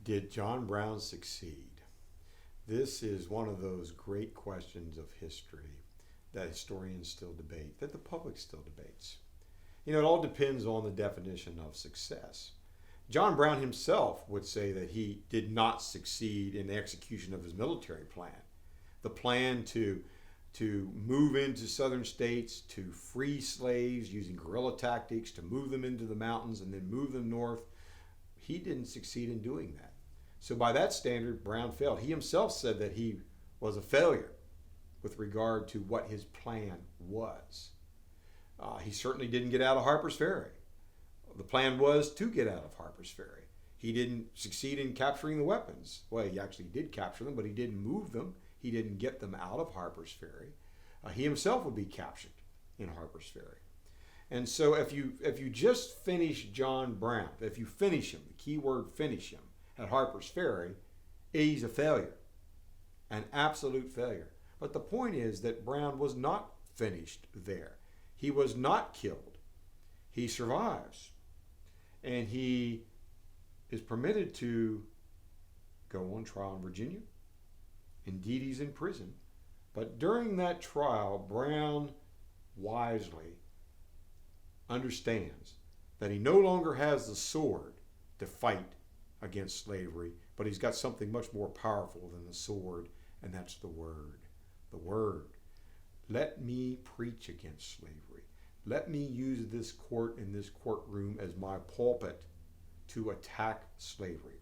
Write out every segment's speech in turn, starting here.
Did John Brown succeed? This is one of those great questions of history that historians still debate, that the public still debates. You know, it all depends on the definition of success. John Brown himself would say that he did not succeed in the execution of his military plan. The plan to move into southern states, to free slaves using guerrilla tactics, to move them into the mountains and then move them north, he didn't succeed in doing that. So by that standard, Brown failed. He himself said that he was a failure with regard to what his plan was. He certainly didn't get out of Harpers Ferry. The plan was to get out of Harpers Ferry. He didn't succeed in capturing the weapons. Well, he actually did capture them, but he didn't move them. He didn't get them out of Harpers Ferry. He himself would be captured in Harpers Ferry. And so if you just finish John Brown, if you finish him, the key word finish him, at Harpers Ferry, he's a failure, an absolute failure. But the point is that Brown was not finished there. He was not killed. He survives. And he is permitted to go on trial in Virginia. Indeed, he's in prison. But during that trial, Brown wisely understands that he no longer has the sword to fight against slavery, but he's got something much more powerful than the sword, and that's the word. The word. Let me preach against slavery. Let me use this court and this courtroom as my pulpit to attack slavery.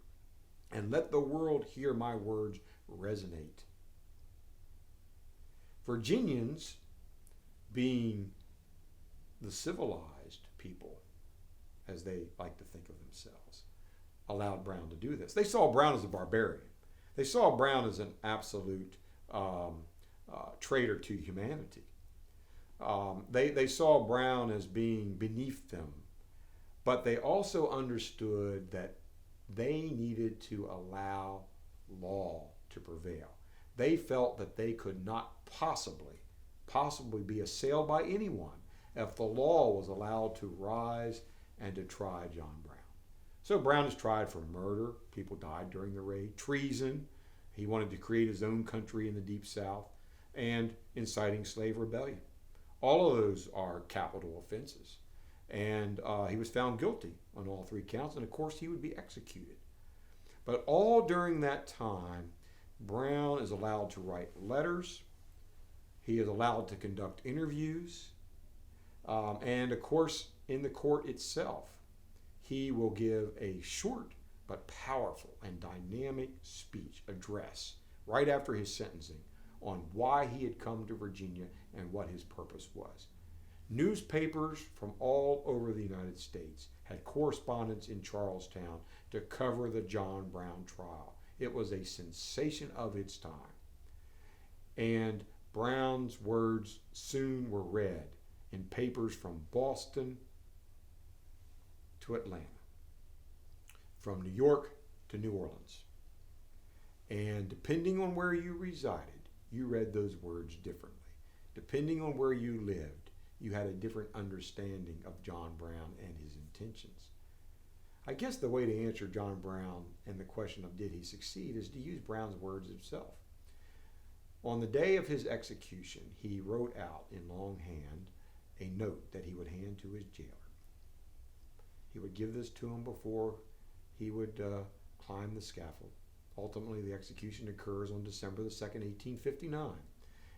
And let the world hear my words resonate. Virginians, being the civilized people, as they like to think of themselves, allowed Brown to do this. They saw Brown as a barbarian. They saw Brown as an absolute traitor to humanity. They saw Brown as being beneath them, but they also understood that they needed to allow law to prevail. They felt that they could not possibly be assailed by anyone if the law was allowed to rise and to try John Brown. So Brown is tried for murder. People died during the raid. Treason. He wanted to create his own country in the Deep South. And inciting slave rebellion. All of those are capital offenses. And he was found guilty on all three counts. And of course, he would be executed. But all during that time, Brown is allowed to write letters. He is allowed to conduct interviews. And of course, in the court itself, he will give a short but powerful and dynamic speech, address, right after his sentencing on why he had come to Virginia and what his purpose was. Newspapers from all over the United States had correspondents in Charlestown to cover the John Brown trial. It was a sensation of its time. And Brown's words soon were read in papers from Boston to Atlanta, from New York to New Orleans. And depending on where you resided, you read those words differently. Depending on where you lived, you had a different understanding of John Brown and his intentions. I guess the way to answer John Brown and the question of did he succeed is to use Brown's words himself. On the day of his execution, he wrote out in longhand a note that he would hand to his jailer. He would give this to him before he would climb the scaffold. Ultimately, the execution occurs on December the 2nd, 1859.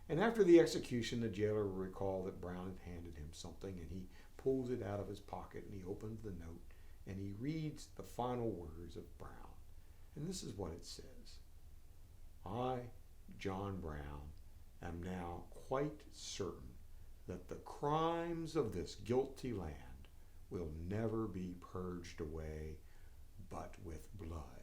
And after the execution, the jailer will recall that Brown had handed him something, and he pulls it out of his pocket, and he opens the note, and he reads the final words of Brown. And this is what it says. I, John Brown, am now quite certain that the crimes of this guilty land will never be purged away but with blood.